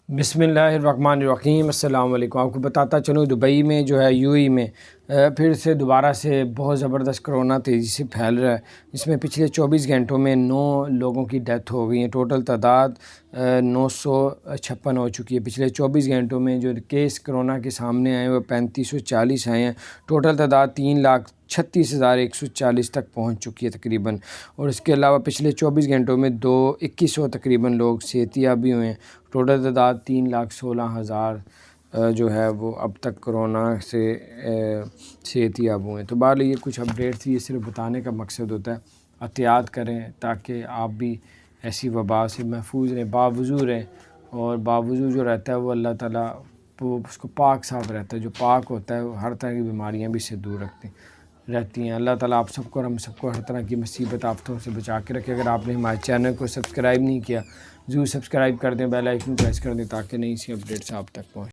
बिस्मिल्लाहिर्रहमानिर्रहीम। अस्सलाम वालेकुम। आपको बताता चलूँ दुबई में जो है यूएई में फिर से दोबारा से बहुत ज़बरदस्त कोरोना तेज़ी से फैल रहा है। इसमें पिछले 24 घंटों में 9 लोगों की डेथ हो गई है। टोटल तादाद 956 हो चुकी है। पिछले 24 घंटों में जो केस कोरोना के सामने आए वो 3540 आए हैं। टोटल तादाद 3,36,140 तक पहुंच चुकी है तकरीबन। और इसके अलावा पिछले 24 घंटों में 2100 तकरीबन लोग सेहतियाब भी हुए हैं। टोटल तादाद 3,16,000 जो है वो अब तक कोरोना से सेहतियाब हुए हैं। तो बहरहाल ये कुछ अपडेट थी, ये सिर्फ बताने का मकसद होता है एहतियात करें ताकि आप भी ऐसी वबा से महफूज रहें, बावजूद रहें। और बावजूद जो रहता है वो अल्लाह ताला वो उसको पाक साफ रहता है। जो पाक होता है वो हर तरह की बीमारियां भी इससे दूर रहती हैं। अल्लाह ताला आप सबको और हम सबको हर तरह की मुसीबत आफतों से बचा के रखे। अगर आपने हमारे चैनल को सब्सक्राइब नहीं किया ज़रूर सब्सक्राइब कर दें, बेल आइकन प्रेस कर दें ताकि नई सी अपडेट्स आप तक पहुँचें।